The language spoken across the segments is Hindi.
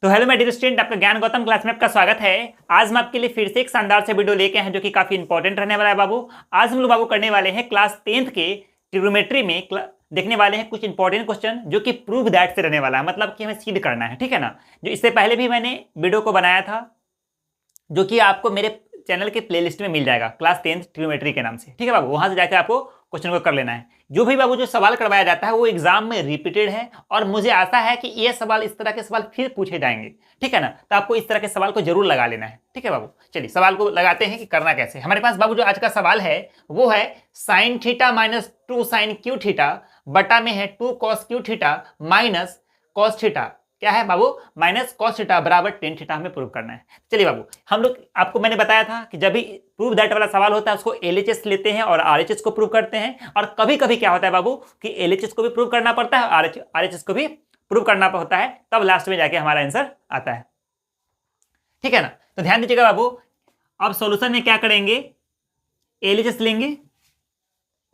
तो हेलो माय डियर स्टूडेंट, आपका ज्ञान गौतम क्लास में आपका स्वागत है। आज हम आपके लिए फिर से एक शानदार से वीडियो लेके हैं जो कि काफी इंपॉर्टेंट रहने वाला है बाबू। आज हम लोग बाबू करने वाले हैं क्लास 10th के ट्रिग्नोमेट्री में देखने वाले हैं कुछ इंपॉर्टेंट क्वेश्चन जो कि प्रूव दैट से रहने वाला है, मतलब कि हमें सिद्ध करना है, ठीक है ना। जो इससे पहले भी मैंने वीडियो को बनाया था जो कि आपको मेरे चैनल के प्लेलिस्ट में मिल जाएगा क्लास 10th ट्रिग्नोमेट्री के नाम से, ठीक है बाबू। वहां से जाकर आपको क्वेश्चन को कर लेना है। जो भी बाबू जो सवाल करवाया जाता है वो एग्जाम में रिपीटेड है और मुझे आशा है कि ये सवाल, इस तरह के सवाल फिर पूछे जाएंगे, ठीक है ना। तो आपको इस तरह के सवाल को जरूर लगा लेना है, ठीक है बाबू। चलिए सवाल को लगाते हैं कि करना कैसे। हमारे पास बाबू जो आज का सवाल है वो है sine theta minus 2 sine cube theta बटा में है 2 cos cube theta minus cos theta. क्या है बाबू? माइनस कॉस थीटा बराबर टेन थीटा हमें प्रूव करना है। चलिए बाबू, हम लोग आपको मैंने बताया था कि जब भी प्रूव दैट वाला सवाल होता है उसको एलएचएस लेते हैं और आरएचएस को प्रूव करते हैं। और कभी कभी क्या होता है बाबू कि एलएचएस को भी प्रूव करना पड़ता है, आरएचएस को भी प्रूव करना होता है, तब लास्ट में जाके हमारा आंसर आता है, ठीक है ना। तो ध्यान दीजिएगा बाबू, अब सॉल्यूशन में क्या करेंगे, एलएचएस लेंगे।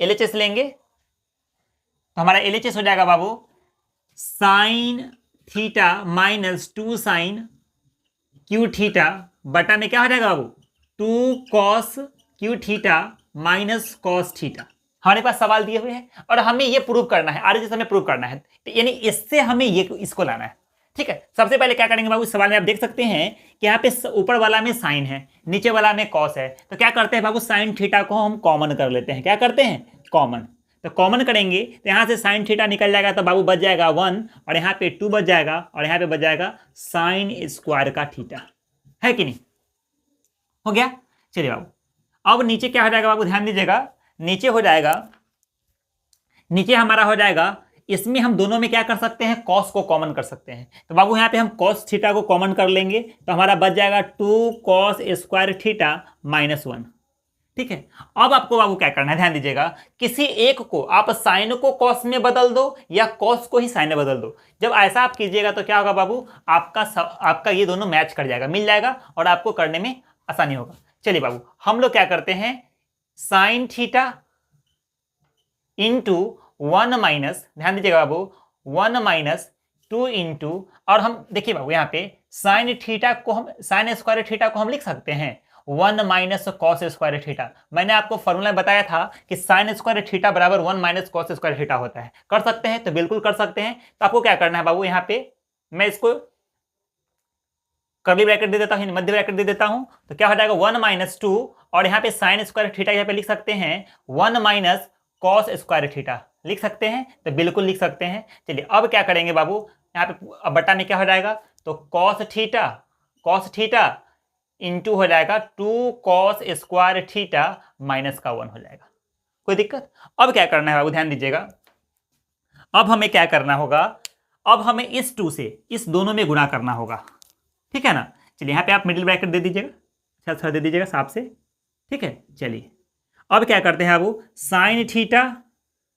एलएचएस लेंगे तो हमारा एलएचएस हो जाएगा बाबू sine theta minus 2 sine cube theta बटा में क्या हो जाएगा बाबू 2 cos cube theta minus cos theta. हमारे पास सवाल दिए हुए हैं और हमें ये प्रूव करना है, आरएचएस हमें प्रूव करना है, तो यानी इससे हमें ये इसको लाना है, ठीक है। सबसे पहले क्या करेंगे बाबू, सवाल में आप देख सकते हैं कि यहाँ पे ऊपर वाला में साइन है, नीचे वाला में कॉस है। तो क्या करते हैं बाबू, साइन थीटा को हम कॉमन कर लेते हैं। क्या करते हैं? कॉमन। तो कॉमन करेंगे तो यहाँ से साइन थीटा निकल जाएगा तो बाबू बच जाएगा 1 और यहाँ पे 2 बच जाएगा और यहाँ पे बच जाएगा साइन स्क्वायर का थीटा, है कि नहीं? हो गया। चलिए बाबू, अब नीचे क्या हो जाएगा बाबू, ध्यान दीजिएगा। नीचे हो जाएगा, नीचे हमारा हो जाएगा, इसमें हम दोनों में क्या कर सकते हैं, कॉस को कॉमन कर सकते हैं। तो बाबू यहाँ पे हम कॉस थीटा को कॉमन कर लेंगे तो हमारा बच जाएगा 2 कॉस स्क्वायर थीटा माइनस 1, ठीक है। अब आपको बाबू क्या करना है, ध्यान दीजिएगा। किसी एक को आप साइन को कॉस में बदल दो या कॉस को ही साइन में बदल दो। जब ऐसा आप कीजिएगा तो क्या होगा बाबू, आपका ये दोनों मैच कर जाएगा, मिल जाएगा और आपको करने में आसानी होगा। चलिए बाबू, हम लोग क्या करते हैं, साइन थीटा इंटू 1 माइनस, ध्यान दीजिएगा बाबू, 1 माइनस 2 इंटू, और हम देखिए बाबू यहाँ पे साइन थीटा को हम, साइन स्क्वायर थीटा को हम लिख सकते हैं 1 माइनस कॉस स्क्वायर थीटा। मैंने आपको फॉर्मूला बताया था कि साइन स्क्वायर थीटा बराबर 1 माइनस कॉस स्क्वायर थीटा होता है। कर सकते हैं तो बिल्कुल कर सकते हैं। तो आपको क्या करना है बाबू, यहाँ पे मैं इसको कर्ली ब्रैकेट दे देता हूँ, मध्य ब्रैकेट दे देता हूं। तो क्या हो जाएगा 1 माइनस 2 और यहाँ पे साइन स्क्वायर थीटा यहाँ पे लिख सकते हैं 1 माइनस कॉस स्क्वायर थीटा, लिख सकते हैं तो बिल्कुल लिख सकते हैं। चलिए अब क्या करेंगे बाबू, यहाँ पे बटा में क्या हो जाएगा, तो कॉस थीटा इंटू हो जाएगा 2 कॉस स्क्वायर थीटा माइनस का 1 हो जाएगा। कोई दिक्कत? अब क्या करना है बाबू, ध्यान दीजिएगा। अब हमें क्या करना होगा, अब हमें इस 2 से इस दोनों में गुणा करना होगा, ठीक है ना। चलिए यहाँ पे आप मिडिल ब्रैकेट दे दीजिएगा, अच्छा दे दीजिएगा साफ से, ठीक है। चलिए अब क्या करते हैं बाबू, साइन थीटा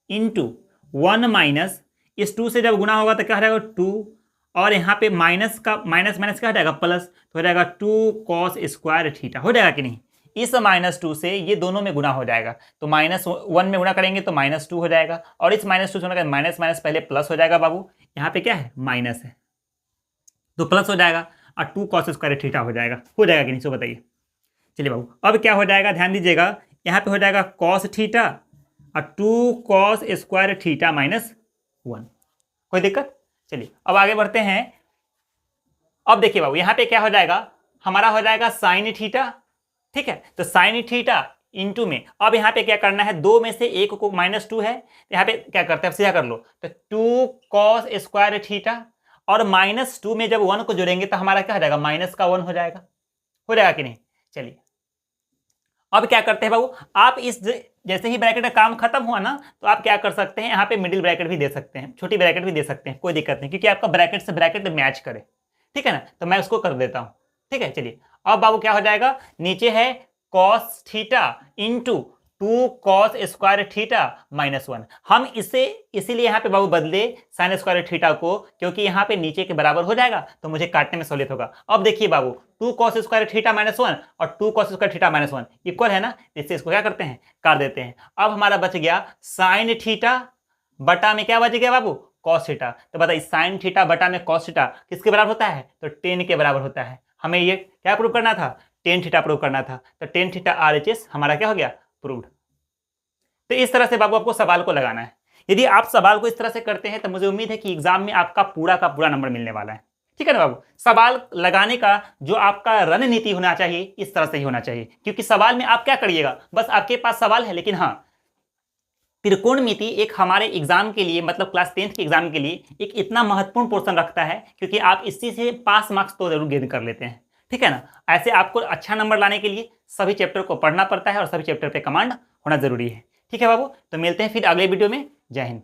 इंटू 1 माइनस, इस 2 से जब गुणा होगा तो क्या हो जाएगा 2 और यहाँ पे माइनस का माइनस माइनस क्या हो जाएगा प्लस, तो हो जाएगा 2 कॉस स्क्वायर थीटा। हो जाएगा कि नहीं? इस माइनस 2 से ये दोनों में गुणा हो जाएगा तो माइनस 1 में गुणा करेंगे तो माइनस 2 हो जाएगा और इस माइनस 2 से गुणा माइनस माइनस पहले प्लस हो जाएगा बाबू। यहाँ पे क्या है, माइनस है तो प्लस हो जाएगा और 2 कॉस स्क्वायर थीटा हो जाएगा कि नहीं, सो बताइए। चलिए बाबू अब क्या हो जाएगा, ध्यान दीजिएगा। यहाँ पे हो जाएगा कॉस थीटा और 2 कॉस स्क्वायर थीटा माइनस 1। कोई दिक्कत? चलिए अब आगे बढ़ते हैं। अब देखिए बाबू यहाँ पे क्या हो जाएगा, हमारा हो जाएगा साइन थीटा, ठीक है। तो साइन थीटा इंटू में, अब यहाँ पे क्या करना है, 2 में से 1 को माइनस 2 है तो यहाँ पे क्या करते हैं, सीधा कर लो, तो 2 कॉस स्क्वायर थीटा और माइनस 2 में जब 1 को जोड़ेंगे तो हमारा क्या हो जाएगा, माइनस का 1 हो जाएगा कि नहीं। चलिए अब क्या करते हैं बाबू, आप इस जैसे ही ब्रैकेट का काम खत्म हुआ ना तो आप क्या कर सकते हैं, यहाँ पे मिडिल ब्रैकेट भी दे सकते हैं, छोटी ब्रैकेट भी दे सकते हैं, कोई दिक्कत नहीं, क्योंकि आपका ब्रैकेट से ब्रैकेट मैच करे, ठीक है ना। तो मैं उसको कर देता हूं, ठीक है। चलिए अब बाबू क्या हो जाएगा, नीचे है cos theta into 2 cos square theta minus 1। हम इसे इसीलिए यहाँ पे बाबू बदले साइन स्क्वायर थीटा को, क्योंकि यहाँ पे नीचे के बराबर हो जाएगा तो मुझे काटने में सहूलियत होगा। अब देखिए बाबू 2 कॉस स्क्वायर थीटा माइनस 1 और 2 cos square theta minus 1 equal है ना, इससे इसको क्या करते हैं, काट देते हैं। अब हमारा बच गया साइन थीटा बटा में क्या बच गया बाबू, कॉस थीटा। तो बताइए साइन थीटा बटा में कॉस थीटा किसके बराबर होता है? तो टेन के बराबर होता है। हमें ये क्या प्रूव करना था? टेन थीटा प्रूव करना था। तो टेन थीटा RHS हमारा क्या हो गया? प्रूव्ड। तो इस तरह से बाबू आपको सवाल को लगाना है। यदि आप सवाल को इस तरह से करते हैं तो मुझे उम्मीद है कि एग्जाम में आपका पूरा का पूरा नंबर मिलने वाला है। ठीक है ना बाबू? सवाल लगाने का जो आपका रणनीति होना चाहिए इस तरह से ही होना चाहिए, क्योंकि सवाल में आप क्या करिएगा, बस आपके पास सवाल है, लेकिन हाँ त्रिकोणमिति एक हमारे एग्जाम के लिए, मतलब क्लास 10th के एग्जाम के लिए एक इतना महत्वपूर्ण पोर्शन रखता है, क्योंकि आप इसी से पास मार्क्स तो जरूर गेन कर लेते हैं। ठीक है ना? ऐसे आपको अच्छा नंबर लाने के लिए सभी चैप्टर को पढ़ना पड़ता है और सभी चैप्टर पे कमांड होना जरूरी है। ठीक है बाबू, तो मिलते हैं फिर अगले वीडियो में। जय हिंद।